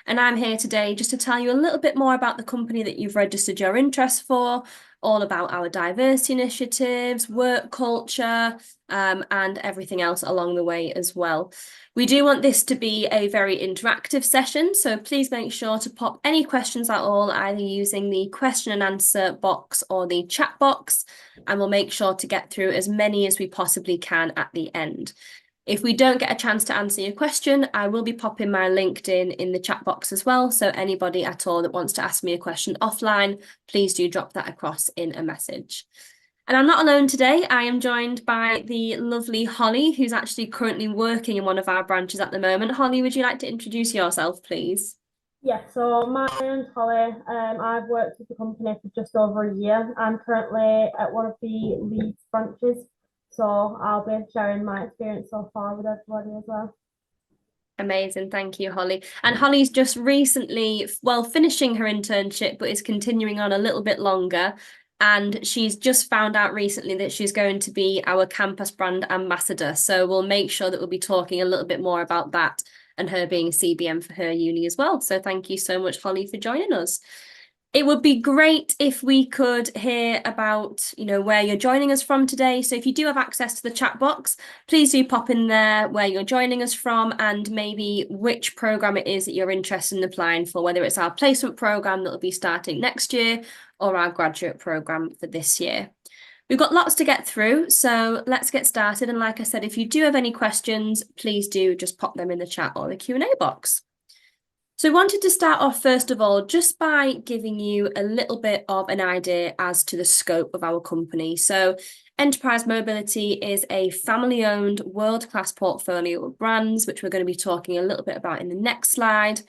and I'm here today just to tell you a little bit more about the company that you've registered your interest for, all about our diversity initiatives, work culture, and everything else along the way as well. We do want this to be a very interactive session, so please make sure to pop any questions at all, either using the question and answer box or the chat box, and we'll make sure to get through as many as we possibly can at the end. If we don't get a chance to answer your question, I will be popping my LinkedIn in the chat box as well. So anybody at all that wants to ask me a question offline, please do drop that across in a message. And I'm not alone today. I am joined by the lovely Holly, who's actually currently working in one of our branches at the moment. Holly, would you like to introduce yourself, please? Yeah, so my name's Holly. I've worked with the company for just over a year. I'm currently at one of the Leeds branches, so I'll be sharing my experience so far with everybody as well. Amazing. Thank you, Holly. And Holly's just recently, well, finishing her internship, but is continuing on a little bit longer. And she's just found out recently that she's going to be our campus brand ambassador. So we'll make sure that we'll be talking a little bit more about that and her being a CBM for her uni as well. So thank you so much, Holly, for joining us. It would be great if we could hear about, where you're joining us from today. So if you do have access to the chat box, please do pop in there where you're joining us from and maybe which programme it is that you're interested in applying for, whether it's our placement programme that will be starting next year or our graduate programme for this year. We've got lots to get through, so let's get started. And like I said, if you do have any questions, please do just pop them in the chat or the Q&A box. So I wanted to start off, first of all, just by giving you a little bit of an idea as to the scope of our company. So Enterprise Mobility is a family-owned, world-class portfolio of brands, which we're going to be talking a little bit about in the next slide.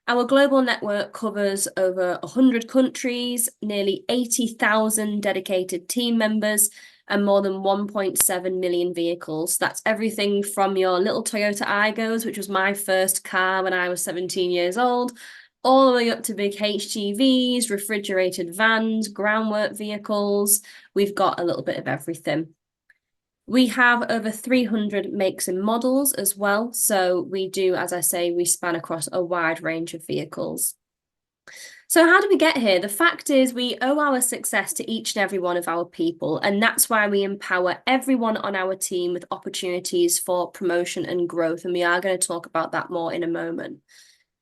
Our global network covers over 100 countries, nearly 80,000 dedicated team members, and more than 1.7 million vehicles. That's everything from your little Toyota Aigos, which was my first car when I was 17 years old, all the way up to big HGVs, refrigerated vans, groundwork vehicles. We've got a little bit of everything. We have over 300 makes and models as well. So we do, as I say, we span across a wide range of vehicles. So how did we get here? The fact is we owe our success to each and every one of our people, and that's why we empower everyone on our team with opportunities for promotion and growth, and we are going to talk about that more in a moment.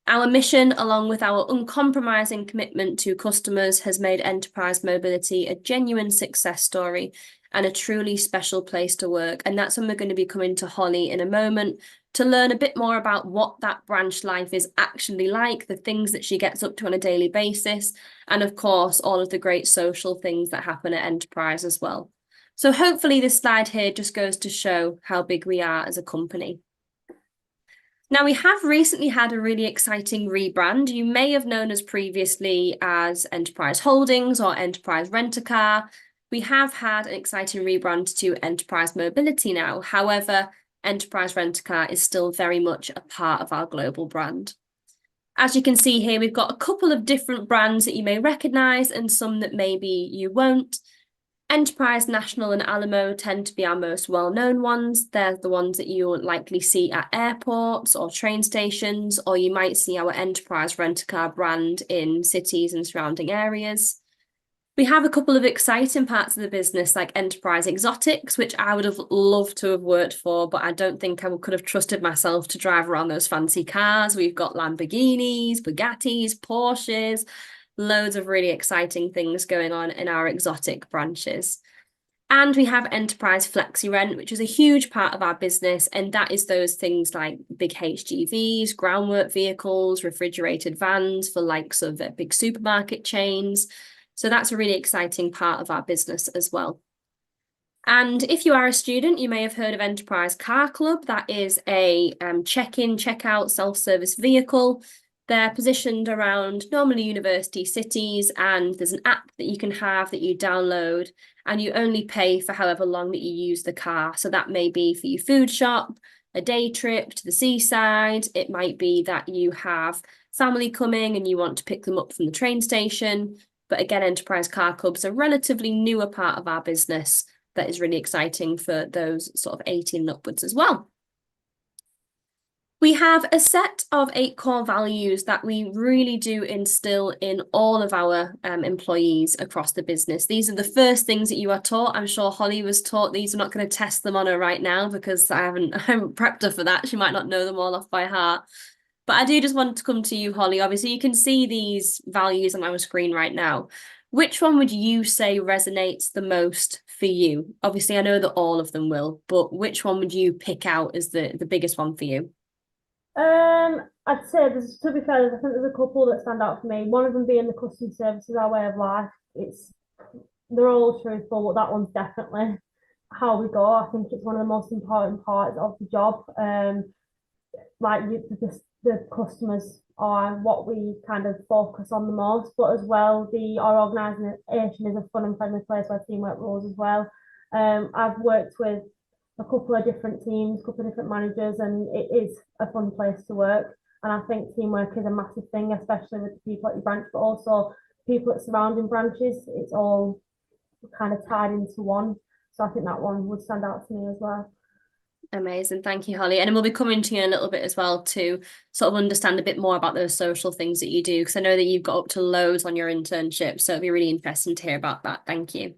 Our mission, along with our uncompromising commitment to customers, has made Enterprise Mobility a genuine success story and a truly special place to work. And that's when we're going to be coming to Holly in a moment to learn a bit more about what that branch life is actually like, the things that she gets up to on a daily basis, and of course, all of the great social things that happen at Enterprise as well. So hopefully this slide here just goes to show how big we are as a company. Now, we have recently had a really exciting rebrand. You may have known us previously as Enterprise Holdings or Enterprise Rent-A-Car. We have had an exciting rebrand to Enterprise Mobility now. However, Enterprise Rent-A-Car is still very much a part of our global brand. As you can see here, we've got a couple of different brands that you may recognise and some that maybe you won't. Enterprise, National and Alamo tend to be our most well-known ones. They're the ones that you'll likely see at airports or train stations, or you might see our Enterprise Rent-A-Car brand in cities and surrounding areas. We have a couple of exciting parts of the business like Enterprise Exotics, which I would have loved to have worked for, but I don't think I could have trusted myself to drive around those fancy cars. We've got Lamborghinis, Bugattis, Porsches, loads of really exciting things going on in our exotic branches. And we have Enterprise Flexi Rent, which is a huge part of our business. And that is those things like big HGVs, groundwork vehicles, refrigerated vans for likes of big supermarket chains. So that's a really exciting part of our business as well. And if you are a student, you may have heard of Enterprise Car Club. That is a check-in, check-out, self-service vehicle. They're positioned around normally university cities, and there's an app that you can have that you download, and you only pay for however long that you use the car. So that may be for your food shop, a day trip to the seaside. It might be that you have family coming and you want to pick them up from the train station. But again, Enterprise Car Club's a relatively newer part of our business that is really exciting for those sort of 18 and upwards as well. We have a set of 8 core values that we really do instill in all of our employees across the business. These are the first things that you are taught. I'm sure Holly was taught these. I'm not going to test them on her right now because I haven't prepped her for that. She might not know them all off by heart. But I do just want to come to you, Holly. Obviously, you can see these values on our screen right now. Which one would you say resonates the most for you? Obviously, I know that all of them will, but which one would you pick out as the biggest one for you? I'd say to be fair, I think there's a couple that stand out for me. One of them being the customer service is our way of life. They're all truthful, but that one's definitely how we go. I think it's one of the most important parts of the job. The customers are what we kind of focus on the most, but as well, our organisation is a fun and friendly place where teamwork rules as well. I've worked with a couple of different teams, a couple of different managers, and it is a fun place to work. And I think teamwork is a massive thing, especially with the people at your branch, but also people at surrounding branches. It's all kind of tied into one. So I think that one would stand out to me as well. Amazing. Thank you, Holly. And we'll be coming to you in a little bit as well to sort of understand a bit more about those social things that you do, because I know that you've got up to loads on your internship. So it'll be really interesting to hear about that. Thank you.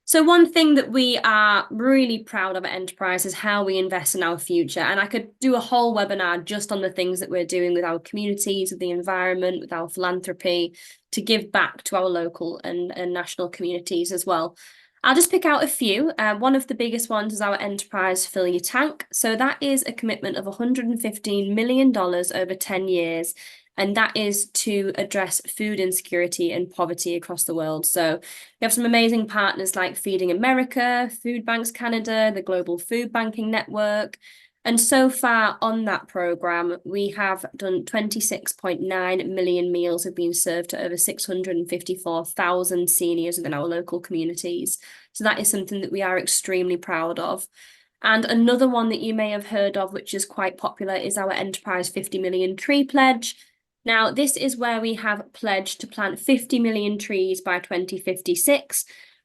So one thing that we are really proud of at Enterprise is how we invest in our future. And I could do a whole webinar just on the things that we're doing with our communities, with the environment, with our philanthropy, to give back to our local and national communities as well. I'll just pick out a few. One of the biggest ones is our Enterprise Fill Your Tank. So that is a commitment of $115 million over 10 years. And that is to address food insecurity and poverty across the world. So we have some amazing partners like Feeding America, Food Banks Canada, the Global Food Banking Network. And so far on that programme, we have done 26.9 million meals have been served to over 654,000 seniors within our local communities. So that is something that we are extremely proud of. And another one that you may have heard of, which is quite popular, is our Enterprise 50 Million Tree Pledge. Now, this is where we have pledged to plant 50 million trees by 2056.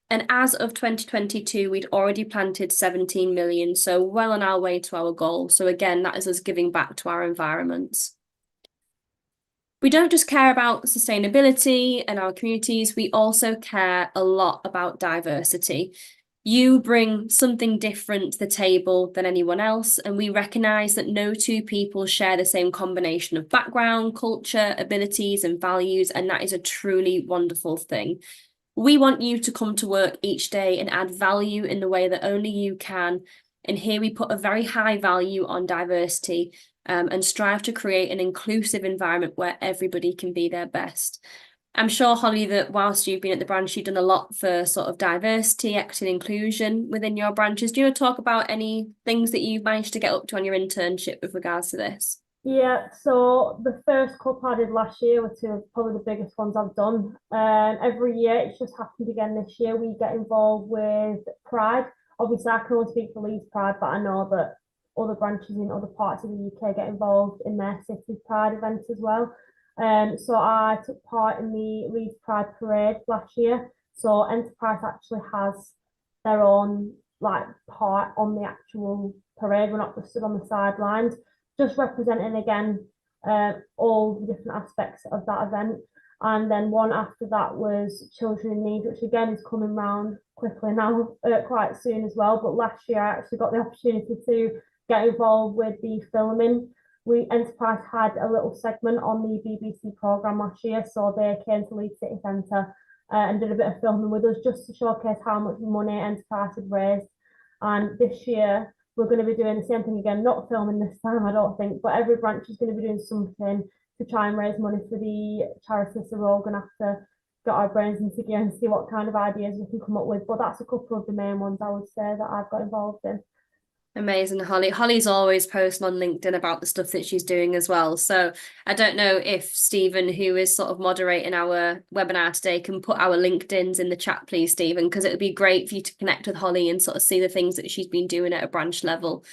And as of 2022, we'd already planted 17 million, so well on our way to our goal. So again, that is us giving back to our environments. We don't just care about sustainability and our communities, we also care a lot about diversity. You bring something different to the table than anyone else, and we recognise that no two people share the same combination of background, culture, abilities, and values, and that is a truly wonderful thing. We want you to come to work each day and add value in the way that only you can. And here we put a very high value on diversity and strive to create an inclusive environment where everybody can be their best. I'm sure, Holly, that whilst you've been at the branch, you've done a lot for sort of diversity, equity and inclusion within your branches. Do you want to talk about any things that you've managed to get up to on your internship with regards to this? Yeah, so the first couple I did last year were two of probably the biggest ones I've done. Every year, it's just happened again this year. We get involved with Pride. Obviously, I can only speak for Leeds Pride, but I know that other branches in other parts of the UK get involved in their city Pride events as well. So I took part in the Leeds Pride Parade last year. So Enterprise actually has their own part on the actual parade. We're not just stood on the sidelines, just representing again all the different aspects of that event. And then one after that was Children in Need, which again is coming round quickly now, quite soon as well. But last year I actually got the opportunity to get involved with the filming. Enterprise had a little segment on the BBC programme last year, so they came to Leeds City Centre and did a bit of filming with us just to showcase how much money Enterprise had raised. And this year we're going to be doing the same thing again, not filming this time, I don't think, but every branch is going to be doing something to try and raise money for the charity. So we're all going to have to get our brains into gear and see what kind of ideas we can come up with. But that's a couple of the main ones I would say that I've got involved in. Amazing, Holly. Holly's always posting on LinkedIn about the stuff that she's doing as well. So I don't know if Stephen, who is sort of moderating our webinar today, can put our LinkedIns in the chat, please, Stephen, because it would be great for you to connect with Holly and sort of see the things that she's been doing at a branch level.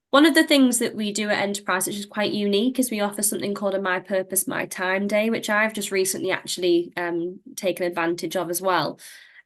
One of the things that we do at Enterprise, which is quite unique, is we offer something called a My Purpose, My Time Day, which I've just recently actually taken advantage of as well.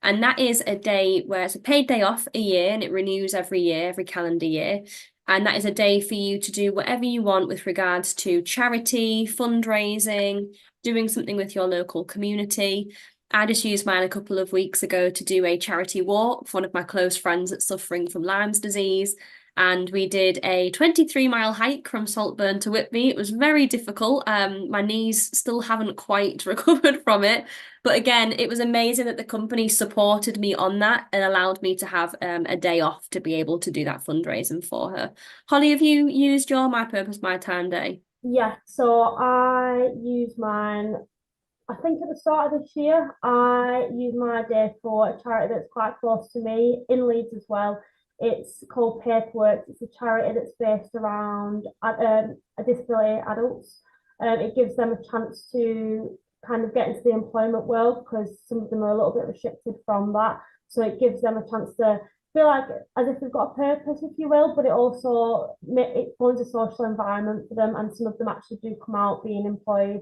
And that is a day where it's a paid day off a year and it renews every year, every calendar year. And that is a day for you to do whatever you want with regards to charity, fundraising, doing something with your local community. I just used mine a couple of weeks ago to do a charity walk for one of my close friends that's suffering from Lyme's disease. And we did a 23-mile hike from Saltburn to Whitby. It was very difficult. My knees still haven't quite recovered from it. But again, it was amazing that the company supported me on that and allowed me to have a day off to be able to do that fundraising for her. Holly, have you used your My Purpose, My Time day? Yeah, so I use mine, I think at the start of this year, I used my day for a charity that's quite close to me in Leeds as well. It's called Paperwork. It's a charity that's based around a disability adults. It gives them a chance to kind of get into the employment world because some of them are a little bit restricted from that. So it gives them a chance to feel like as if they've got a purpose, if you will, but it also it forms a social environment for them, and some of them actually do come out being employed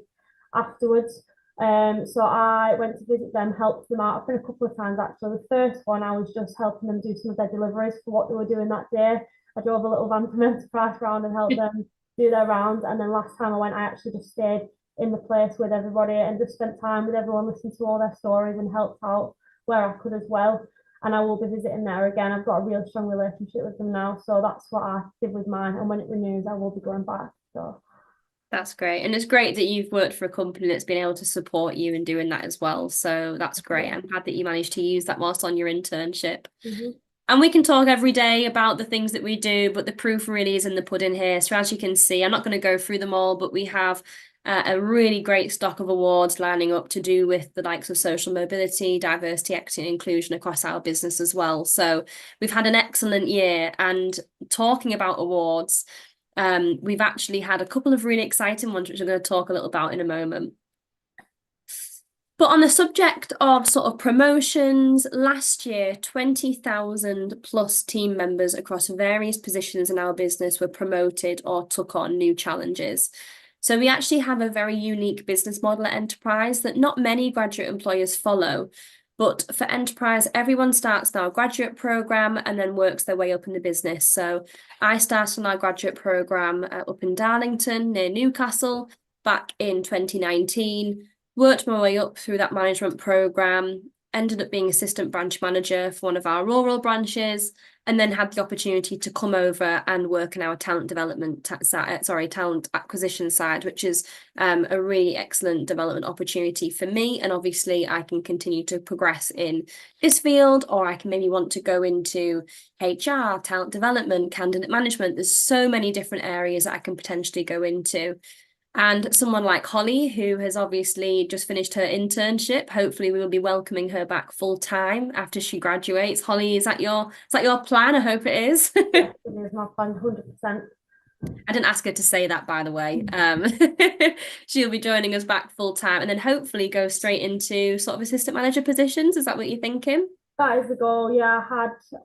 afterwards. So I went to visit them, helped them out. I've been a couple of times actually. The first one, I was just helping them do some of their deliveries for what they were doing that day. I drove a little van from Enterprise around and helped them do their rounds. And then last time I went, I actually just stayed in the place with everybody and just spent time with everyone, listened to all their stories and helped out where I could as well. And I will be visiting there again. I've got a real strong relationship with them now. So that's what I did with mine. And when it renews, I will be going back. So That's great. And it's great that you've worked for a company that's been able to support you in doing that as well. So that's great. yeah. I'm glad that you managed to use that whilst on your internship. Mm-hmm. And we can talk every day about the things that we do, but the proof really is in the pudding here. So as you can see, I'm not going to go through them all, but we have a really great stock of awards lining up to do with the likes of social mobility, diversity, equity, and inclusion across our business as well. So we've had an excellent year. And talking about awards, we've actually had a couple of really exciting ones, which I'm going to talk a little about in a moment. But on the subject of sort of promotions, last year, 20,000 plus team members across various positions in our business were promoted or took on new challenges. So we actually have a very unique business model at Enterprise that not many graduate employers follow. But for Enterprise, everyone starts our graduate programme and then works their way up in the business. So I started on our graduate programme up in Darlington near Newcastle back in 2019. Worked my way up through that management program, ended up being assistant branch manager for one of our rural branches, and then had the opportunity to come over and work in our talent development, talent acquisition side, which is a really excellent development opportunity for me. And obviously I can continue to progress in this field, or I can maybe want to go into HR, talent development, candidate management. There's so many different areas that I can potentially go into. And someone like Holly, who has obviously just finished her internship, hopefully we will be welcoming her back full time after she graduates. Holly, is that your plan? I hope it is. Yeah, it is my plan, 100%. I didn't ask her to say that, by the way. She'll be joining us back full time and then hopefully go straight into sort of assistant manager positions. Is that what you're thinking? That is the goal. Yeah,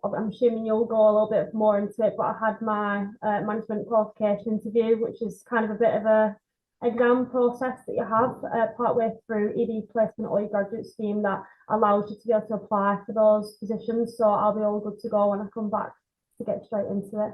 I'm assuming you'll go a little bit more into it, but I had my management qualification interview, which is kind of a bit of a exam process that you have partway through either placement or your graduate scheme that allows you to be able to apply for those positions. So I'll be all good to go when I come back to get straight into it.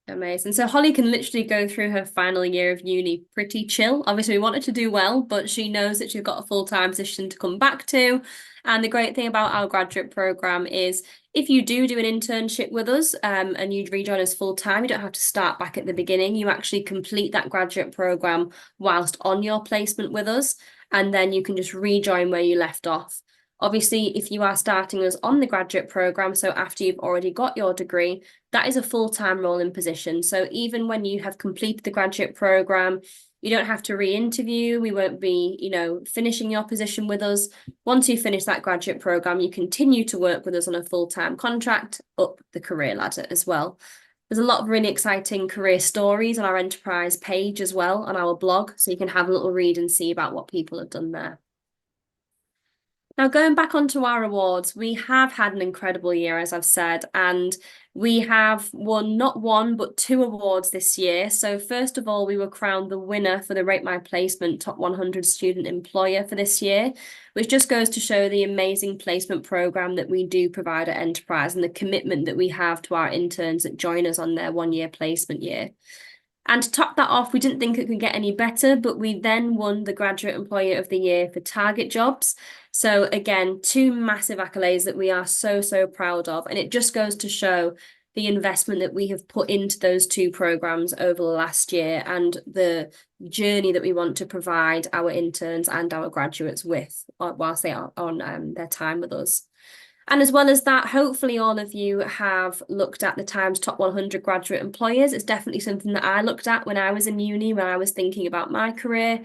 Amazing. So Holly can literally go through her final year of uni pretty chill. Obviously, we want her to do well, but she knows that she's got a full-time position to come back to. And the great thing about our graduate program is if you do an internship with us and you rejoin us full-time, you don't have to start back at the beginning. You actually complete that graduate program whilst on your placement with us, and then you can just rejoin where you left off. Obviously, if you are starting us on the graduate program, so after you've already got your degree, that is a full-time role in position. So even when you have completed the graduate program, you don't have to re-interview. We won't be, finishing your position with us. Once you finish that graduate program, you continue to work with us on a full-time contract up the career ladder as well. There's a lot of really exciting career stories on our Enterprise page as well on our blog, so you can have a little read and see about what people have done there. Now, going back onto our awards, we have had an incredible year, as I've said, and we have won not one, but two awards this year. So first of all, we were crowned the winner for the Rate My Placement Top 100 Student Employer for this year, which just goes to show the amazing placement program that we do provide at Enterprise and the commitment that we have to our interns that join us on their one-year placement year. And to top that off, we didn't think it could get any better, but we then won the Graduate Employer of the Year for Target Jobs. So again, two massive accolades that we are so, so proud of. And it just goes to show the investment that we have put into those two programs over the last year and the journey that we want to provide our interns and our graduates with whilst they are on their time with us. And as well as that, hopefully all of you have looked at the Times Top 100 Graduate Employers. It's definitely something that I looked at when I was in uni, when I was thinking about my career.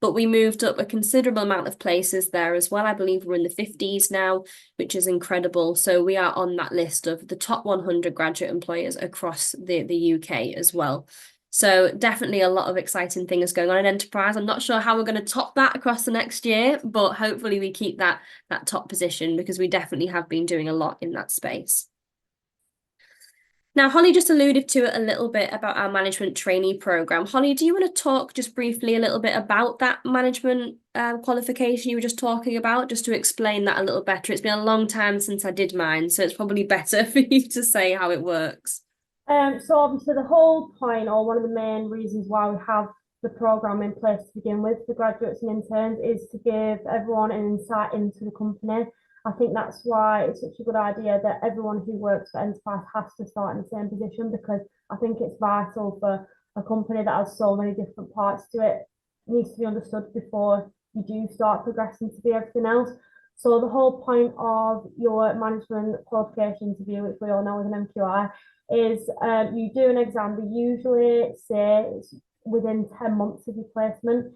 But we moved up a considerable amount of places there as well. I believe we're in the 50s now, which is incredible. So we are on that list of the top 100 graduate employers across the UK as well. So definitely a lot of exciting things going on in Enterprise. I'm not sure how we're going to top that across the next year, but hopefully we keep that top position because we definitely have been doing a lot in that space. Now, Holly just alluded to it a little bit about our management trainee program. Holly, do you want to talk just briefly a little bit about that management qualification you were just talking about, just to explain that a little better? It's been a long time since I did mine, so it's probably better for you to say how it works. So obviously the whole point, or one of the main reasons why we have the program in place to begin with for graduates and interns, is to give everyone an insight into the company. I think that's why it's such a good idea that everyone who works for Enterprise has to start in the same position, because I think it's vital for a company that has so many different parts to it. It needs to be understood before you do start progressing to be everything else. So the whole point of your management qualification interview, which we all know is an MQI, is you do an exam. We usually say it's within 10 months of your placement,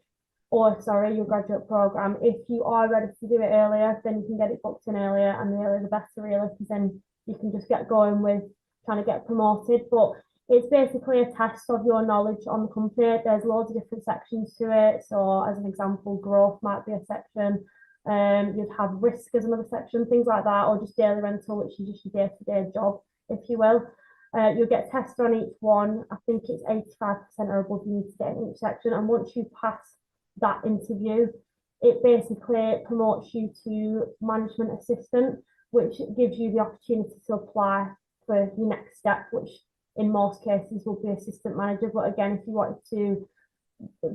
or sorry, your graduate program. If you are ready to do it earlier, then you can get it booked in earlier, and the earlier the better, really, because then you can just get going with trying to get promoted. But it's basically a test of your knowledge on the company. There's loads of different sections to it. So as an example, growth might be a section. You'd have risk as another section, things like that, or just daily rental, which is just your day-to-day job, if you will. You'll get tested on each one. I think it's 85% or above you need to get in each section. And once you pass that interview, it basically promotes you to management assistant, which gives you the opportunity to apply for your next step, which in most cases will be assistant manager. But again, if you wanted to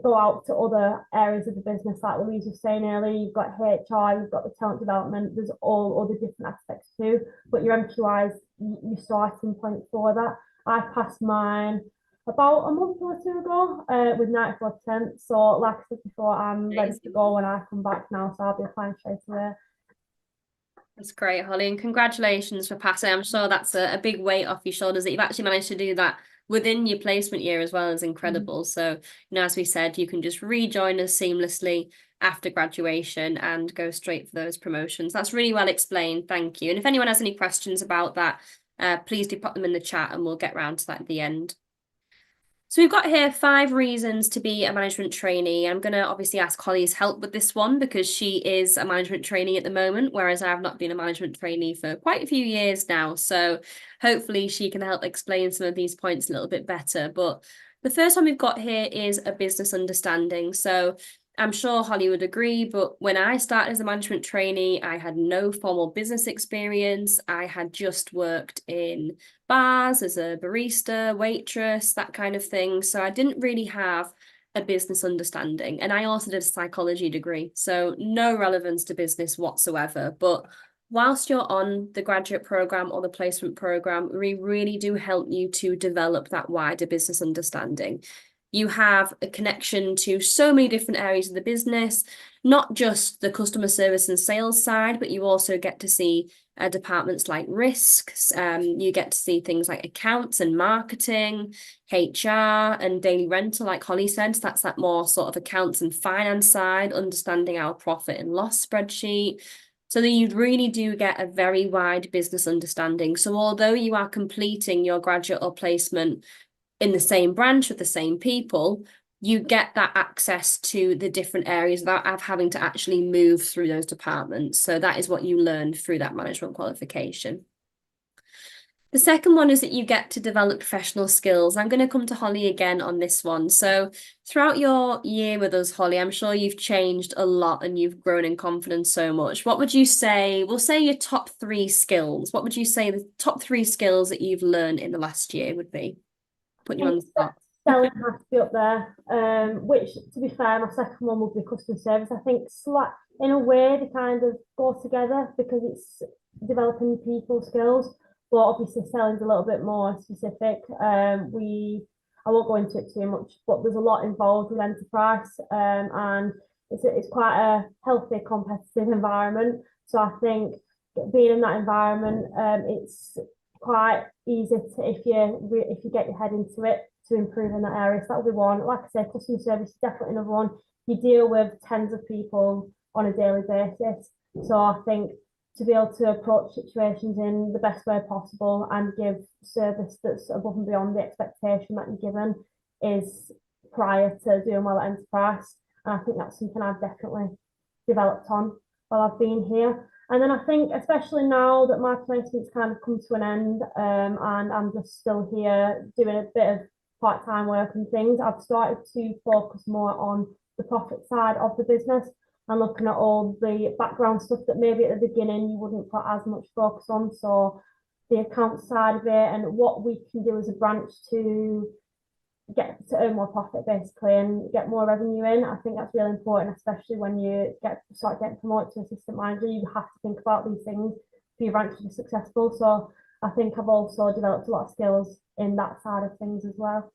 go out to other areas of the business, like Louise was saying earlier, you've got HR, you've got the talent development, there's all other different aspects too. But your MQI is your starting point for that. I passed mine about a month or two ago with 94%. So like I said before, I'm ready to go when I come back now, so I'll be applying straight away. That's great, Holly, and congratulations for passing. I'm sure that's a big weight off your shoulders that you've actually managed to do that within your placement year as well is incredible. So, as we said, you can just rejoin us seamlessly after graduation and go straight for those promotions. That's really well explained. Thank you. And if anyone has any questions about that, please do pop them in the chat and we'll get round to that at the end. So we've got here 5 reasons to be a management trainee. I'm going to obviously ask Holly's help with this one because she is a management trainee at the moment, whereas I've not been a management trainee for quite a few years now. So hopefully she can help explain some of these points a little bit better. But the first one we've got here is a business understanding. So I'm sure Holly would agree, but when I started as a management trainee, I had no formal business experience. I had just worked in bars as a barista, waitress, that kind of thing. So I didn't really have a business understanding. And I also did a psychology degree, so no relevance to business whatsoever. But whilst you're on the graduate program or the placement program, we really do help you to develop that wider business understanding. You have a connection to so many different areas of the business, not just the customer service and sales side, but you also get to see departments like risks. You get to see things like accounts and marketing, HR and daily rental, like Holly said. So that's that more sort of accounts and finance side, understanding our profit and loss spreadsheet. So that you really do get a very wide business understanding. So although you are completing your graduate or placement in the same branch with the same people, you get that access to the different areas without having to actually move through those departments. So that is what you learn through that management qualification. The second one is that you get to develop professional skills. I'm going to come to Holly again on this one. So throughout your year with us, Holly, I'm sure you've changed a lot and you've grown in confidence so much. What would you say, we'll say your top 3 skills. What would you say the top 3 skills that you've learned in the last year would be? Put you on the spot. Selling has to be up there, which, to be fair, my second one would be customer service. I think in a way they kind of go together because it's developing people skills, but obviously selling's a little bit more specific. I won't go into it too much, but there's a lot involved with enterprise, and it's quite a healthy, competitive environment. So I think being in that environment, it's quite easy to, if you get your head into it, to improve in that area. So that would be one. Like I said, customer service is definitely another one. You deal with tens of people on a daily basis. So I think to be able to approach situations in the best way possible and give service that's above and beyond the expectation that you're given is prior to doing well at enterprise. And I think that's something I've definitely developed on while I've been here. And then I think, especially now that my placement's kind of come to an end, and I'm just still here doing a bit of part-time work and things, I've started to focus more on the profit side of the business and looking at all the background stuff that maybe at the beginning you wouldn't put as much focus on. So the account side of it and what we can do as a branch to get to earn more profit basically and get more revenue in. I think that's really important, especially when you start getting promoted to assistant manager. You have to think about these things for your branch to be successful. So I think I've also developed a lot of skills in that side of things as well.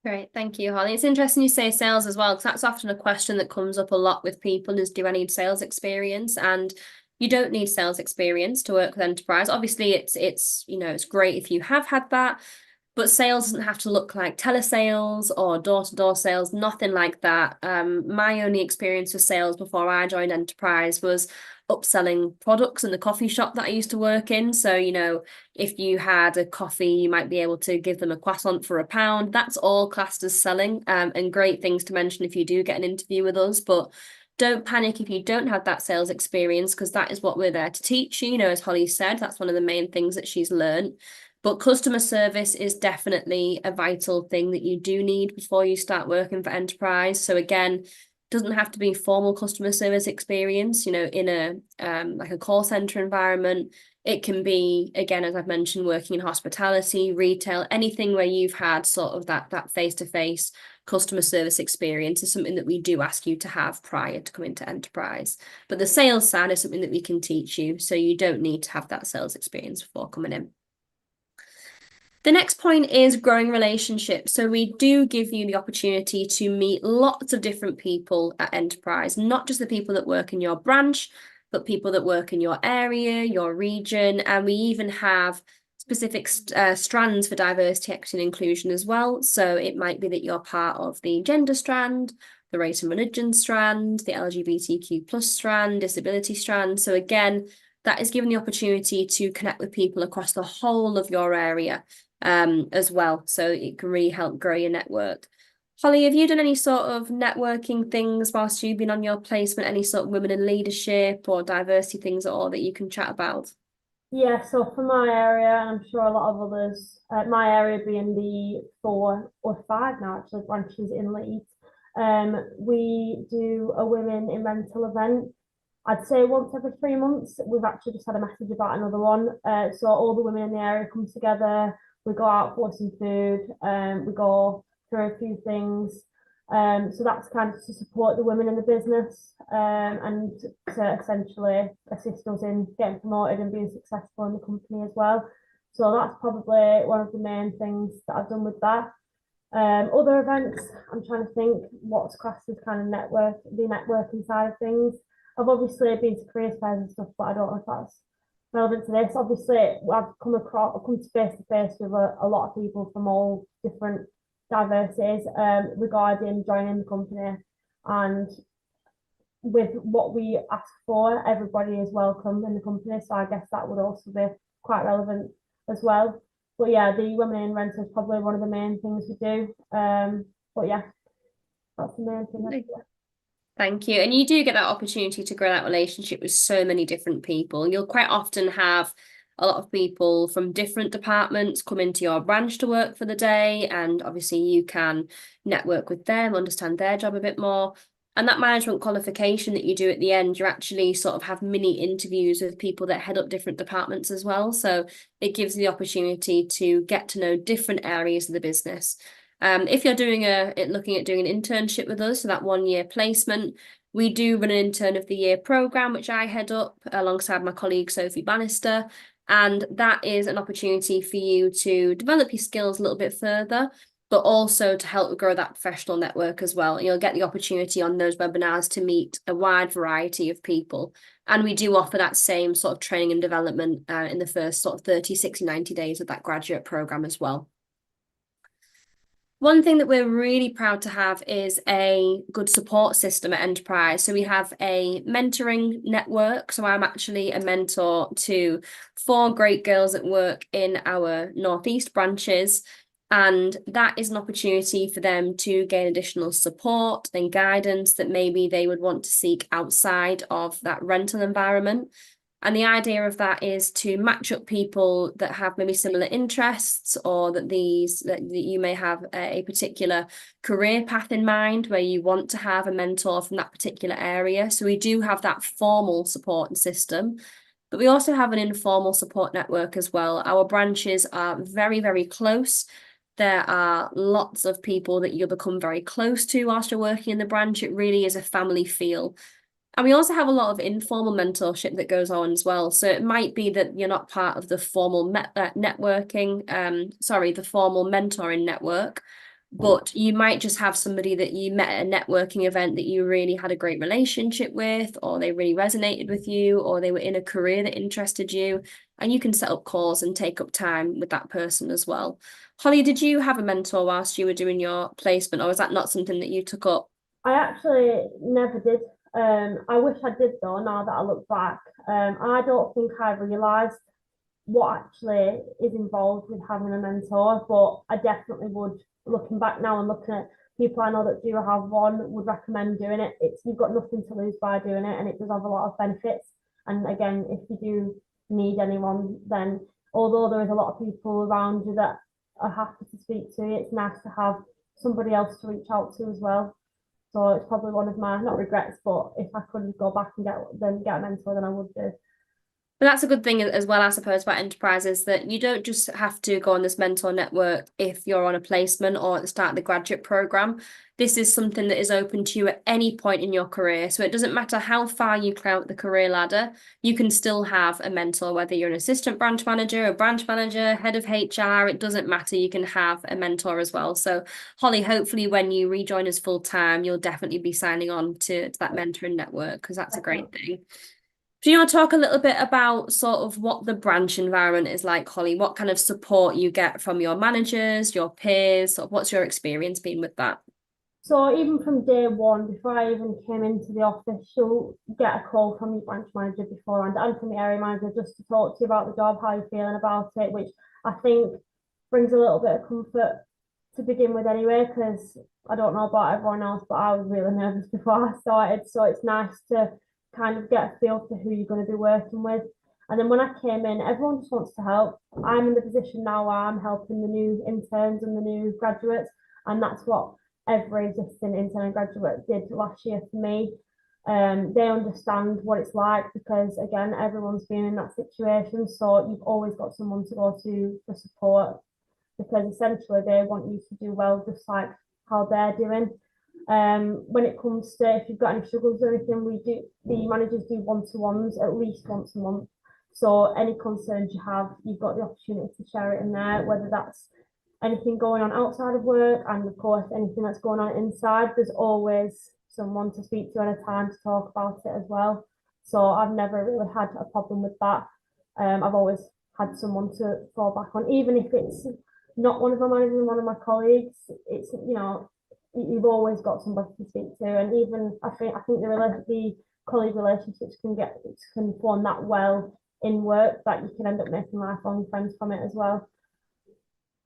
Great, thank you, Holly. It's interesting you say sales as well, because that's often a question that comes up a lot with people is, do I need sales experience? And you don't need sales experience to work with enterprise. Obviously, it's great if you have had that, but sales doesn't have to look like telesales or door-to-door sales, nothing like that. My only experience with sales before I joined enterprise was upselling products in the coffee shop that I used to work in. So, if you had a coffee, you might be able to give them a croissant for £1. That's all classed as selling, and great things to mention if you do get an interview with us. But don't panic if you don't have that sales experience, because that is what we're there to teach you. As Holly said, that's one of the main things that she's learned. But customer service is definitely a vital thing that you do need before you start working for enterprise. So again, doesn't have to be formal customer service experience, in a like a call center environment. It can be, again, as I've mentioned, working in hospitality, retail, anything where you've had sort of that face-to-face customer service experience is something that we do ask you to have prior to coming to enterprise. But the sales side is something that we can teach you, so you don't need to have that sales experience before coming in. The next point is growing relationships. So we do give you the opportunity to meet lots of different people at enterprise, not just the people that work in your branch, but people that work in your area, your region. And we even have specific strands for diversity, equity and inclusion as well. So it might be that you're part of the gender strand, the race and religion strand, the LGBTQ plus strand, disability strand. So again, that is given the opportunity to connect with people across the whole of your area as well. So it can really help grow your network. Holly, have you done any sort of networking things whilst you've been on your placement, any sort of women in leadership or diversity things at all that you can chat about? Yeah, so for my area, and I'm sure a lot of others, my area being the 4 or 5 now actually branches in Leeds, we do a women in rental event. I'd say once every 3 months. We've actually just had a message about another one. So all the women in the area come together. We go out for some food. We go through a few things. So that's kind of to support the women in the business, and to essentially assist us in getting promoted and being successful in the company as well. So that's probably one of the main things that I've done with that. Other events, I'm trying to think what's classed as kind of the networking side of things. I've obviously been to career fairs and stuff, but I don't know if that's relevant to this. Obviously, I've come to face to face with a lot of people from all different diversities regarding joining the company, and with what we ask for, everybody is welcome in the company. So I guess that would also be quite relevant as well. But yeah, the women in rental is probably one of the main things we do. But yeah, that's the main thing. Thank you. And you do get that opportunity to grow that relationship with so many different people. You'll quite often have a lot of people from different departments come into your branch to work for the day, and obviously you can network with them, understand their job a bit more. And that management qualification that you do at the end, you actually sort of have mini interviews with people that head up different departments as well. So it gives you the opportunity to get to know different areas of the business. If you're looking at doing an internship with us, so that 1 year placement, we do run an intern of the year program, which I head up alongside my colleague Sophie Bannister. And that is an opportunity for you to develop your skills a little bit further, but also to help grow that professional network as well. You'll get the opportunity on those webinars to meet a wide variety of people. And we do offer that same sort of training and development in the first sort of 30, 60, 90 days of that graduate program as well. One thing that we're really proud to have is a good support system at Enterprise. So we have a mentoring network. So I'm actually a mentor to 4 great girls that work in our Northeast branches. And that is an opportunity for them to gain additional support and guidance that maybe they would want to seek outside of that rental environment. And the idea of that is to match up people that have maybe similar interests, or that you may have a particular career path in mind where you want to have a mentor from that particular area. So we do have that formal support system, but we also have an informal support network as well. Our branches are very, very close. There are lots of people that you'll become very close to whilst you're working in the branch. It really is a family feel. And we also have a lot of informal mentorship that goes on as well. So it might be that you're not part of the formal the formal mentoring network, but you might just have somebody that you met at a networking event that you really had a great relationship with, or they really resonated with you, or they were in a career that interested you, and you can set up calls and take up time with that person as well. Holly, did you have a mentor whilst you were doing your placement, or was that not something that you took up? I actually never did. I wish I did though, now that I look back. I don't think I realised what actually is involved with having a mentor, but I definitely would, looking back now and looking at people I know that do have one, would recommend doing it. You've got nothing to lose by doing it, and it does have a lot of benefits. And again, if you do need anyone, then although there is a lot of people around you that are happy to speak to, it's nice to have somebody else to reach out to as well. So it's probably one of my, not regrets, but if I could go back and get a mentor, then I would do. But that's a good thing as well, I suppose, about enterprises, that you don't just have to go on this mentor network if you're on a placement or at the start of the graduate program. This is something that is open to you at any point in your career. So it doesn't matter how far you climb the career ladder, you can still have a mentor, whether you're an assistant branch manager, a branch manager, head of HR, it doesn't matter. You can have a mentor as well. So Holly, hopefully when you rejoin us full time, you'll definitely be signing on to that mentoring network, because that's a great thing. Do you want to talk a little bit about sort of what the branch environment is like, Holly? What kind of support you get from your managers, your peers? Sort of what's your experience been with that? So even from day one, before I even came into the office, you'll get a call from your branch manager beforehand and from the area manager just to talk to you about the job, how you're feeling about it, which I think brings a little bit of comfort to begin with anyway, because I don't know about everyone else, but I was really nervous before I started. So it's nice to kind of get a feel for who you're going to be working with. And then when I came in, everyone just wants to help. I'm in the position now where I'm helping the new interns and the new graduates, and that's what every existing intern and graduate did last year for me. They understand what it's like, because again, everyone's been in that situation, so you've always got someone to go to for support, because essentially they want you to do well, just like how they're doing. When it comes to if you've got any struggles or anything, the managers do one-to-ones at least once a month. So any concerns you have, you've got the opportunity to share it in there, whether that's anything going on outside of work, and of course anything that's going on inside. There's always someone to speak to and a time to talk about it as well. So I've never really had a problem with that. I've always had someone to fall back on, even if it's not one of my managers and one of my colleagues. It's, you've always got somebody to speak to, and even I think the colleague relationships can form that well in work that you can end up making lifelong friends from it as well.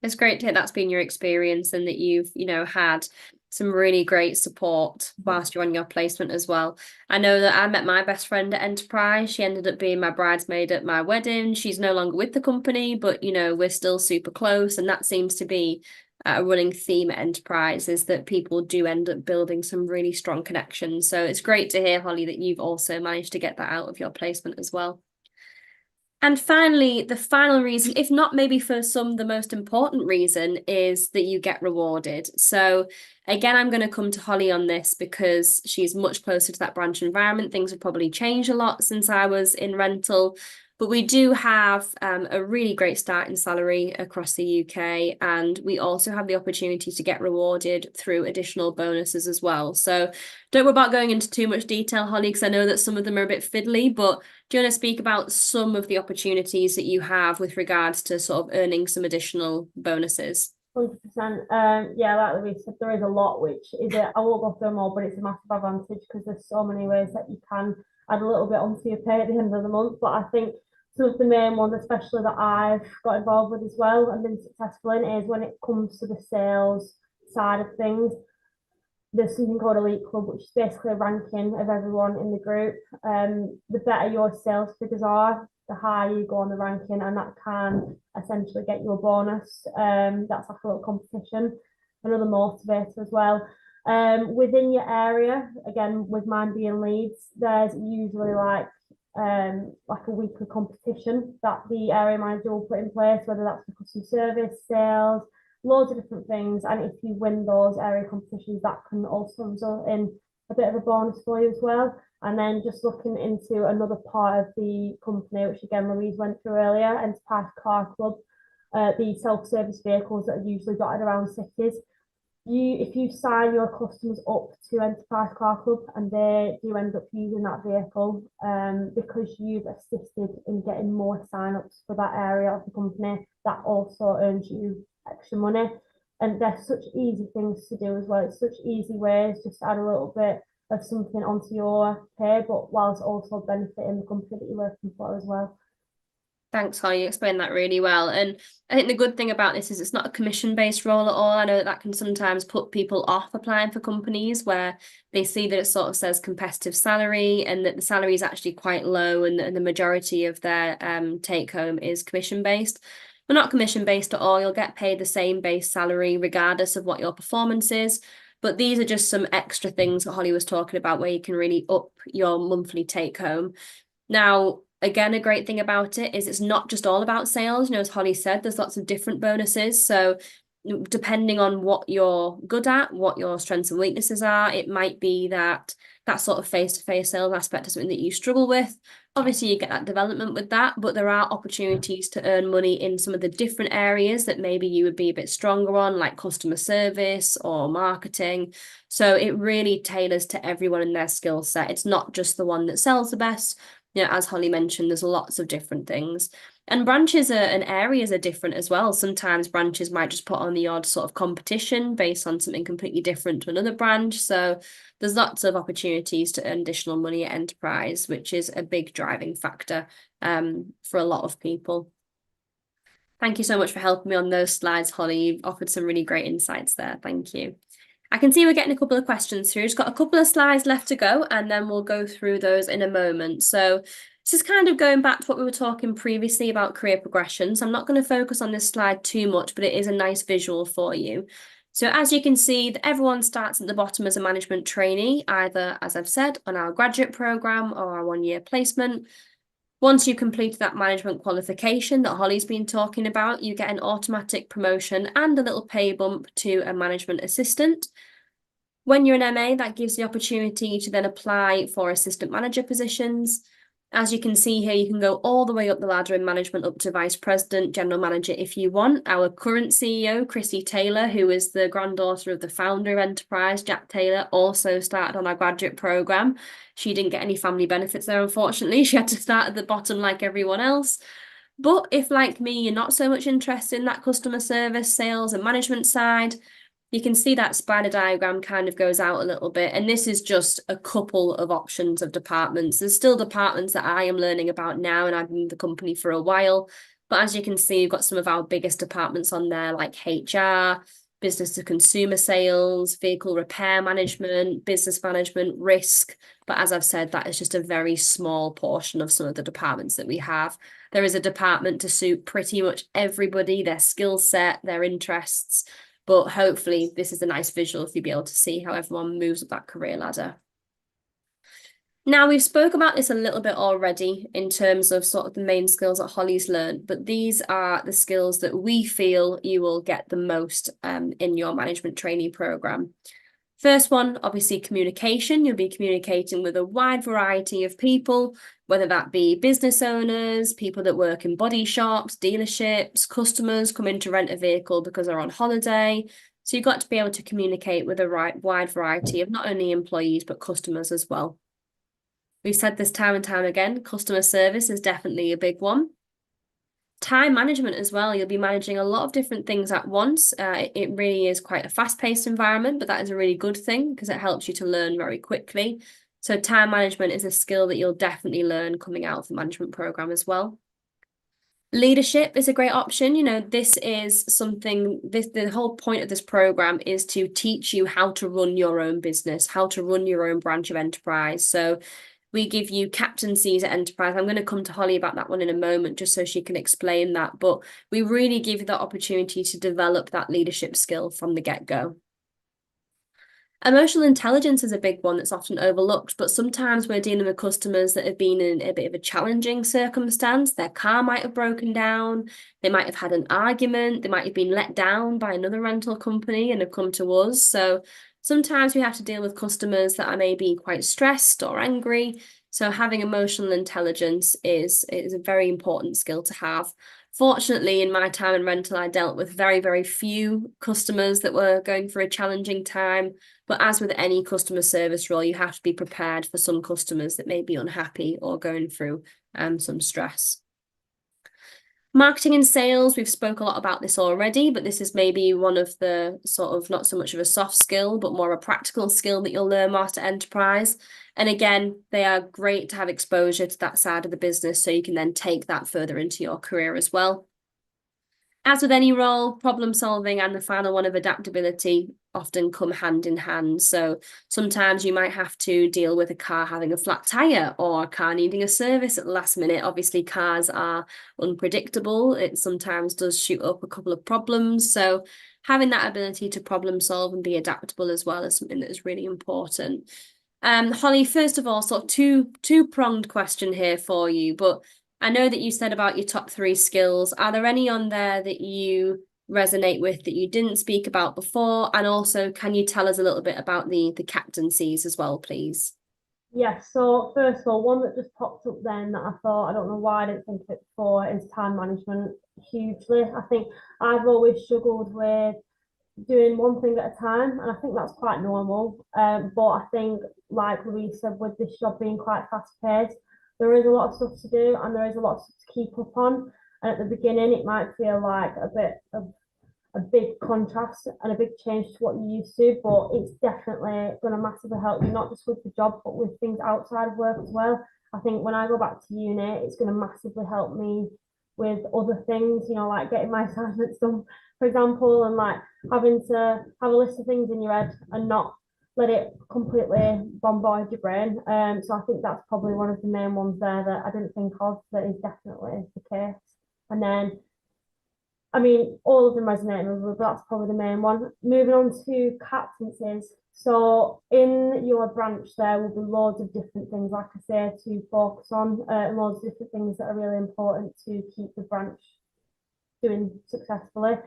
It's great to hear that's been your experience and that you've, had some really great support whilst you're on your placement as well. I know that I met my best friend at Enterprise. She ended up being my bridesmaid at my wedding. She's no longer with the company, but we're still super close, and that seems to be a running theme at Enterprise, is that people do end up building some really strong connections. So it's great to hear, Holly, that you've also managed to get that out of your placement as well. And finally, the final reason, if not maybe for some, the most important reason, is that you get rewarded. So again, I'm going to come to Holly on this because she's much closer to that branch environment. Things have probably changed a lot since I was in rental. But we do have a really great starting salary across the UK, and we also have the opportunity to get rewarded through additional bonuses as well. So don't worry about going into too much detail, Holly, because I know that some of them are a bit fiddly, but do you want to speak about some of the opportunities that you have with regards to sort of earning some additional bonuses? 100%. Yeah, like Louise said, there is a lot, which is I won't go through them all, but it's a massive advantage because there's so many ways that you can add a little bit onto your pay at the end of the month. But I think some of the main ones, especially that I've got involved with as well and been successful in, is when it comes to the sales side of things. There's something called Elite Club, which is basically a ranking of everyone in the group. The better your sales figures are, the higher you go on the ranking, and that can essentially get you a bonus. That's like a little competition, another motivator as well. Within your area, again, with mine being Leeds, there's usually like a weekly competition that the area manager will put in place, whether that's for customer service, sales, loads of different things. And if you win those area competitions, that can also result in a bit of a bonus for you as well. And then just looking into another part of the company, which again Louise went through earlier, Enterprise Car Club, the self-service vehicles that are usually dotted around cities. If you sign your customers up to Enterprise Car Club and they do end up using that vehicle, because you've assisted in getting more sign-ups for that area of the company, that also earns you extra money. And they're such easy things to do as well. It's such easy ways just to add a little bit of something onto your pay, but whilst also benefiting the company that you're working for as well. Thanks, Holly. You explained that really well. And I think the good thing about this is it's not a commission-based role at all. I know that can sometimes put people off applying for companies where they see that it sort of says competitive salary and that the salary is actually quite low, and the majority of their take home is commission-based. But not commission-based at all. You'll get paid the same base salary regardless of what your performance is. But these are just some extra things that Holly was talking about where you can really up your monthly take home. Now, again, a great thing about it is it's not just all about sales. As Holly said, there's lots of different bonuses. So depending on what you're good at, what your strengths and weaknesses are, it might be that sort of face-to-face sales aspect is something that you struggle with. Obviously, you get that development with that, but there are opportunities to earn money in some of the different areas that maybe you would be a bit stronger on, like customer service or marketing. So it really tailors to everyone in their skill set. It's not just the one that sells the best. As Holly mentioned, there's lots of different things. And branches and areas are different as well. Sometimes branches might just put on the odd sort of competition based on something completely different to another branch. So there's lots of opportunities to earn additional money at Enterprise, which is a big driving factor for a lot of people. Thank you so much for helping me on those slides, Holly. You've offered some really great insights there. Thank you. I can see we're getting a couple of questions through. Just got a couple of slides left to go, and then we'll go through those in a moment. So this is kind of going back to what we were talking previously about career progression. So I'm not going to focus on this slide too much, but it is a nice visual for you. So as you can see, everyone starts at the bottom as a management trainee, either, as I've said, on our graduate programme or our one-year placement. Once you complete that management qualification that Holly's been talking about, you get an automatic promotion and a little pay bump to a management assistant. When you're an MA, that gives the opportunity to then apply for assistant manager positions. As you can see here, you can go all the way up the ladder in management up to vice president, general manager if you want. Our current CEO, Chrissy Taylor, who is the granddaughter of the founder of Enterprise, Jack Taylor, also started on our graduate programme. She didn't get any family benefits there, unfortunately. She had to start at the bottom like everyone else. But if, like me, you're not so much interested in that customer service, sales and management side, you can see that spider diagram kind of goes out a little bit. And this is just a couple of options of departments. There's still departments that I am learning about now, and I've been in the company for a while. But as you can see, we've got some of our biggest departments on there, like HR, business to consumer sales, vehicle repair management, business management, risk. But as I've said, that is just a very small portion of some of the departments that we have. There is a department to suit pretty much everybody, their skill set, their interests. But hopefully this is a nice visual for you to be able to see how everyone moves up that career ladder. Now, we've spoke about this a little bit already in terms of sort of the main skills that Holly's learned, but these are the skills that we feel you will get the most in your management trainee programme. First one, obviously communication. You'll be communicating with a wide variety of people, whether that be business owners, people that work in body shops, dealerships, customers come in to rent a vehicle because they're on holiday. So you've got to be able to communicate with a wide variety of not only employees, but customers as well. We've said this time and time again, customer service is definitely a big one. Time management as well. You'll be managing a lot of different things at once. It really is quite a fast-paced environment, but that is a really good thing because it helps you to learn very quickly. So time management is a skill that you'll definitely learn coming out of the management program as well. Leadership is a great option. You know, this is something, the whole point of this program is to teach you how to run your own business, how to run your own branch of enterprise. So we give you captaincies at enterprise. I'm going to come to Holly about that one in a moment, just so she can explain that. But we really give you the opportunity to develop that leadership skill from the get-go. Emotional intelligence is a big one that's often overlooked, but sometimes we're dealing with customers that have been in a bit of a challenging circumstance. Their car might have broken down, they might have had an argument, they might have been let down by another rental company and have come to us. So sometimes we have to deal with customers that are maybe quite stressed or angry. So having emotional intelligence is a very important skill to have. Fortunately, in my time in rental, I dealt with very, very few customers that were going through a challenging time. But as with any customer service role, you have to be prepared for some customers that may be unhappy or going through some stress. Marketing and sales, we've spoke a lot about this already, but this is maybe one of the sort of not so much of a soft skill, but more a practical skill that you'll learn whilst at enterprise. And again, they are great to have exposure to that side of the business so you can then take that further into your career as well. As with any role, problem solving and the final one of adaptability often come hand in hand. So sometimes you might have to deal with a car having a flat tire or a car needing a service at the last minute. Obviously, cars are unpredictable. It sometimes does shoot up a couple of problems. So having that ability to problem solve and be adaptable as well is something that is really important. Holly, first of all, sort of two-pronged question here for you, but I know that you said about your top 3 skills. Are there any on there that you resonate with that you didn't speak about before? And also, can you tell us a little bit about the captaincies as well, please? Yes, so first of all, one that just popped up then that I thought, I don't know why I didn't think of it before, is time management hugely. I think I've always struggled with doing one thing at a time, and I think that's quite normal. But I think, like Louise said, with this job being quite fast paced, there is a lot of stuff to do and there is a lot of stuff to keep up on. And at the beginning, it might feel like a bit of a big contrast and a big change to what you're used to, but it's definitely going to massively help you, not just with the job, but with things outside of work as well. I think when I go back to uni, it's going to massively help me with other things, you know, like getting my assignments done, for example, and like having to have a list of things in your head and not let it completely bombard your brain. So I think that's probably one of the main ones there that I didn't think of that is definitely the case. And then, I mean, all of them resonate with me, but that's probably the main one. Moving on to captaincies. So in your branch, there will be loads of different things, like I say, to focus on, and loads of different things that are really important to keep the branch doing successfully.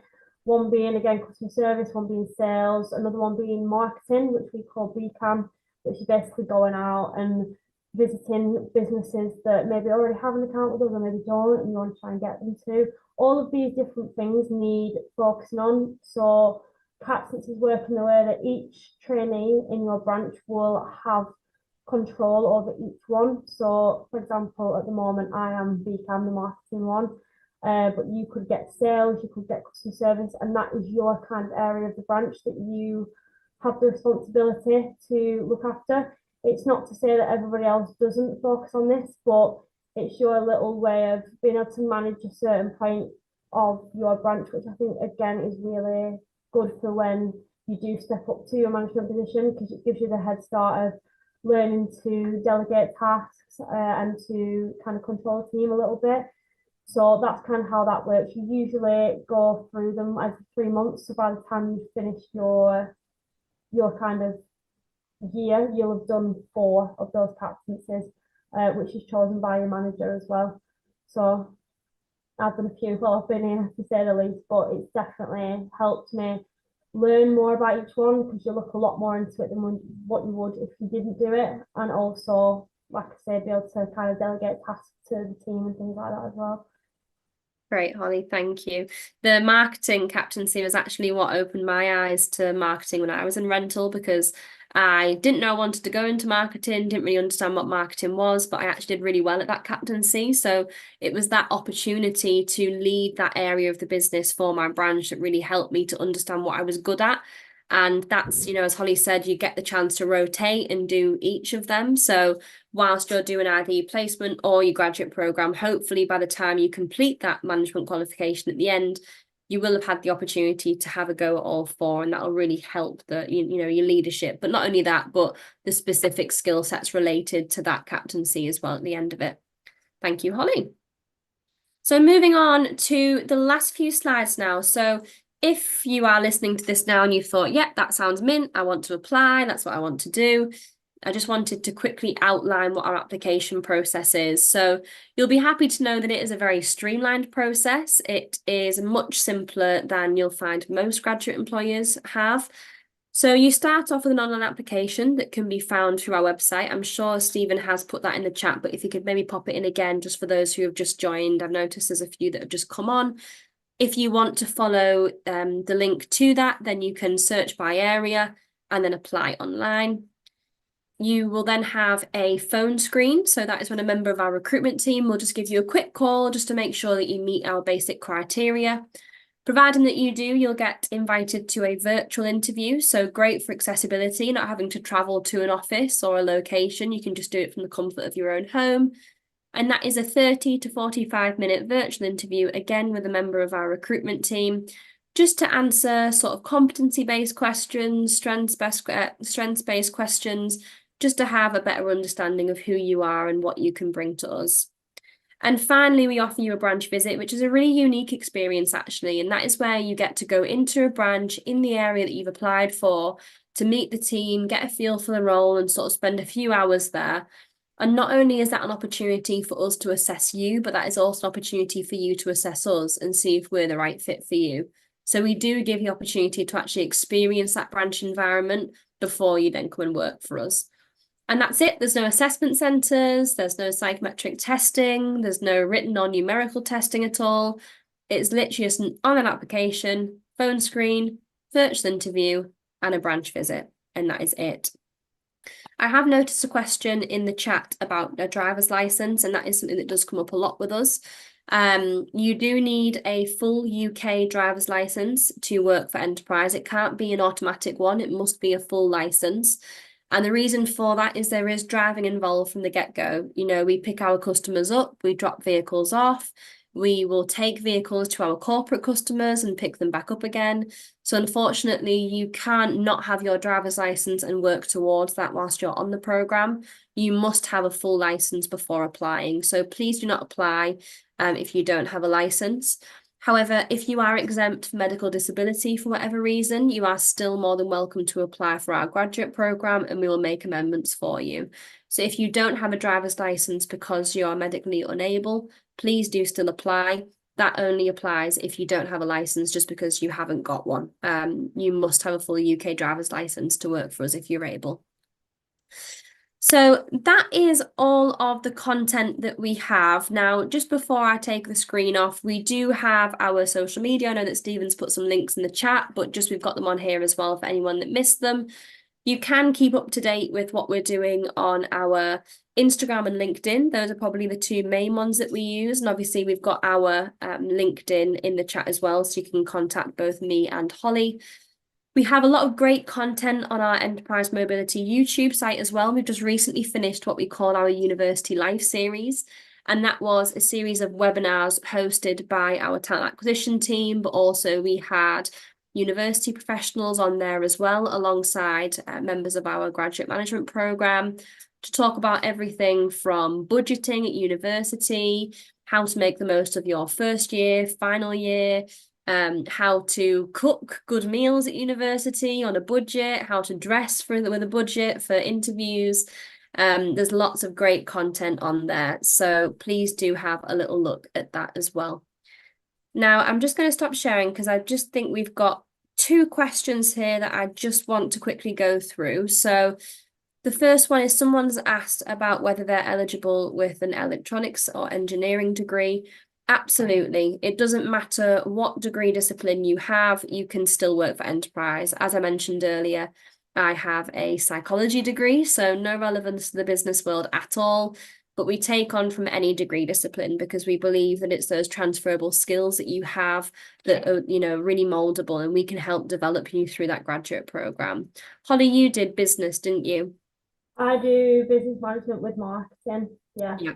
One being, again, customer service, one being sales, another one being marketing, which we call BCAM, which is basically going out and visiting businesses that maybe already have an account with us or maybe don't, and you want to try and get them to. All of these different things need focusing on. So captaincies work in the way that each trainee in your branch will have control over each one. So, for example, at the moment, I am BCAM, the marketing one. But you could get sales, you could get customer service, and that is your kind of area of the branch that you have the responsibility to look after. It's not to say that everybody else doesn't focus on this, but it's your little way of being able to manage a certain point of your branch, which I think, again, is really good for when you do step up to your management position, because it gives you the head start of learning to delegate tasks and to kind of control a team a little bit. So that's kind of how that works. You usually go through them every 3 months. So by the time you finish your kind of year, you'll have done 4 of those captaincies, which is chosen by your manager as well. So I've done a few while I've been here, to say the least, but it's definitely helped me learn more about each one, because you look a lot more into it than what you would if you didn't do it. And also, like I say, be able to kind of delegate tasks to the team and things like that as well. Great, Holly, thank you. The marketing captaincy was actually what opened my eyes to marketing when I was in rental, because I didn't know I wanted to go into marketing, didn't really understand what marketing was, but I actually did really well at that captaincy. So it was that opportunity to lead that area of the business for my branch that really helped me to understand what I was good at. And that's, as Holly said, you get the chance to rotate and do each of them. So whilst you're doing either your placement or your graduate programme, hopefully by the time you complete that management qualification at the end, you will have had the opportunity to have a go at all 4, and that will really help your leadership. But not only that, but the specific skill sets related to that captaincy as well at the end of it. Thank you, Holly. So moving on to the last few slides now. So if you are listening to this now and you thought, yeah, that sounds mint, I want to apply, that's what I want to do, I just wanted to quickly outline what our application process is. So you'll be happy to know that it is a very streamlined process. It is much simpler than you'll find most graduate employers have. So you start off with an online application that can be found through our website. I'm sure Stephen has put that in the chat, but if you could maybe pop it in again, just for those who have just joined. I've noticed there's a few that have just come on. If you want to follow the link to that, then you can search by area and then apply online. You will then have a phone screen. So that is when a member of our recruitment team will just give you a quick call just to make sure that you meet our basic criteria. Providing that you do, you'll get invited to a virtual interview. So great for accessibility, not having to travel to an office or a location. You can just do it from the comfort of your own home. And that is a 30 to 45-minute virtual interview, again, with a member of our recruitment team, just to answer sort of competency-based questions, strengths-based questions, just to have a better understanding of who you are and what you can bring to us. And finally, we offer you a branch visit, which is a really unique experience, actually. And that is where you get to go into a branch in the area that you've applied for to meet the team, get a feel for the role, and sort of spend a few hours there. And not only is that an opportunity for us to assess you, but that is also an opportunity for you to assess us and see if we're the right fit for you. So we do give you the opportunity to actually experience that branch environment before you then come and work for us. And that's it. There's no assessment centres, there's no psychometric testing, there's no written or numerical testing at all. It's literally just an online application, phone screen, virtual interview, and a branch visit. And that is it. I have noticed a question in the chat about a driver's license, and that is something that does come up a lot with us. You do need a full UK driver's license to work for Enterprise. It can't be an automatic one, it must be a full license. And the reason for that is there is driving involved from the get-go. We pick our customers up, we drop vehicles off, we will take vehicles to our corporate customers and pick them back up again. So unfortunately, you can't not have your driver's license and work towards that whilst you're on the programme. You must have a full license before applying. So please do not apply if you don't have a license. However, if you are exempt for medical disability for whatever reason, you are still more than welcome to apply for our graduate programme, and we will make amendments for you. So if you don't have a driver's license because you are medically unable, please do still apply. That only applies if you don't have a license just because you haven't got one. You must have a full UK driver's license to work for us if you're able. So that is all of the content that we have. Now, just before I take the screen off, we do have our social media. I know that Stephen's put some links in the chat, but just we've got them on here as well for anyone that missed them. You can keep up to date with what we're doing on our Instagram and LinkedIn. Those are probably the 2 main ones that we use. And obviously we've got our LinkedIn in the chat as well, so you can contact both me and Holly. We have a lot of great content on our Enterprise Mobility YouTube site as well. We've just recently finished what we call our University Life series. And that was a series of webinars hosted by our talent acquisition team, but also we had university professionals on there as well, alongside members of our graduate management programme, to talk about everything from budgeting at university, how to make the most of your first year, final year, how to cook good meals at university on a budget, how to dress with a budget for interviews. There's lots of great content on there, so please do have a little look at that as well. Now, I'm just going to stop sharing because I just think we've got 2 questions here that I just want to quickly go through. So the first one is someone's asked about whether they're eligible with an electronics or engineering degree. Absolutely. It doesn't matter what degree discipline you have, you can still work for enterprise. As I mentioned earlier, I have a psychology degree, so no relevance to the business world at all. But we take on from any degree discipline because we believe that it's those transferable skills that you have that are, really moldable, and we can help develop you through that graduate program. Holly, you did business, didn't you? I do business management with marketing. Yeah. Yeah.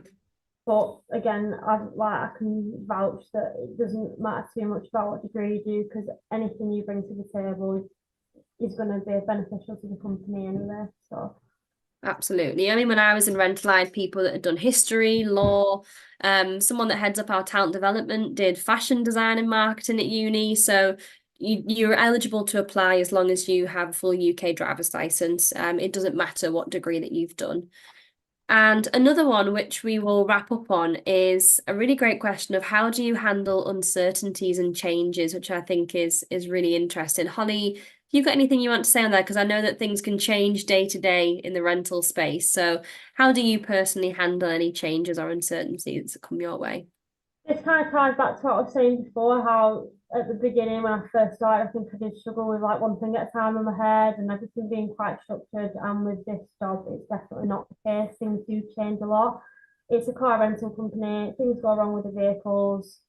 But again, I can vouch that it doesn't matter too much about what degree you do, because anything you bring to the table is going to be beneficial to the company anyway. So Absolutely. I mean, when I was in rental, I had people that had done history, law. Someone that heads up our talent development did fashion design and marketing at uni. So you're eligible to apply as long as you have a full UK driver's license. It doesn't matter what degree that you've done. And another one, which we will wrap up on, is a really great question of how do you handle uncertainties and changes, which I think is really interesting. Holly, have you got anything you want to say on that? Because I know that things can change day to day in the rental space. So how do you personally handle any changes or uncertainties that come your way? this kind of ties back to what I was saying before, how at the beginning when I first started, I think I did struggle with like one thing at a time in my head and everything being quite structured. And with this job, it's definitely not the case. Things do change a lot. It's a car rental company. Things go wrong with the vehicles.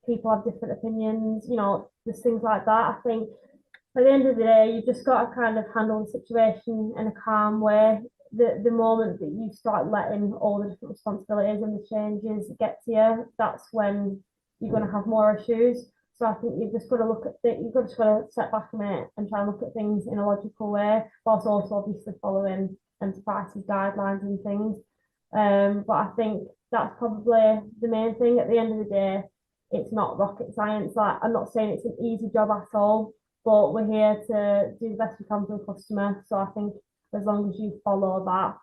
People have different opinions. There's things like that. I think at the end of the day, you've just got to kind of handle the situation in a calm way. The moment that you start letting all the different responsibilities and the changes get to you, that's when you're going to have more issues. So I think you've just got to look at it, just got to step back a minute and try and look at things in a logical way, whilst also obviously following enterprises guidelines and things. But I think that's probably the main thing. At the end of the day, it's not rocket science. Like, I'm not saying it's an easy job at all, but we're here to do the best we can for the customer. So I think as long as you follow that,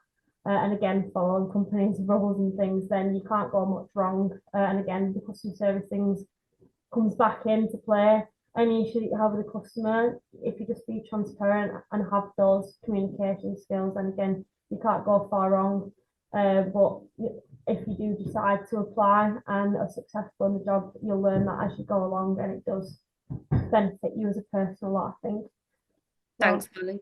and again, following companies' rules and things, then you can't go much wrong. And again, the customer service things comes back into play. Any issue that you have with the customer, if you just be transparent and have those communication skills, then again, you can't go far wrong. But if you do decide to apply and are successful in the job, you'll learn that as you go along, and it does benefit you as a person a lot, I think. Thanks, Holly.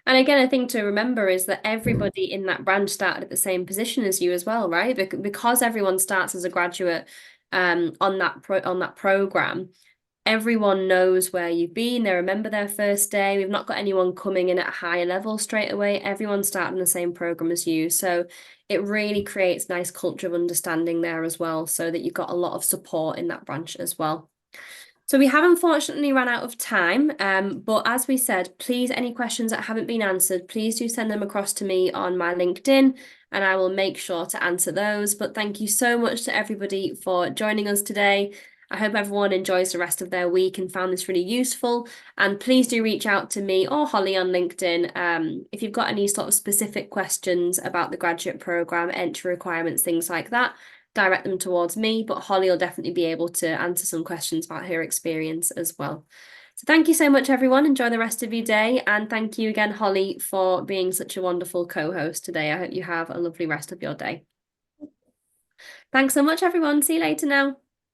And again, a thing to remember is that everybody in that branch started at the same position as you as well, right? Because everyone starts as a graduate on that program, everyone knows where you've been. They remember their first day. We've not got anyone coming in at a higher level straight away. Everyone started on the same program as you. So it really creates a nice culture of understanding there as well, so that you've got a lot of support in that branch as well. So we have unfortunately run out of time, but as we said, please, any questions that haven't been answered, please do send them across to me on my LinkedIn and I will make sure to answer those. But thank you so much to everybody for joining us today. I hope everyone enjoys the rest of their week and found this really useful. And please do reach out to me or Holly on LinkedIn if you've got any sort of specific questions about the graduate programme, entry requirements, things like that. Direct them towards me, but Holly will definitely be able to answer some questions about her experience as well. So thank you so much, everyone. Enjoy the rest of your day. And thank you again, Holly, for being such a wonderful co-host today. I hope you have a lovely rest of your day. Thanks so much, everyone. See you later now.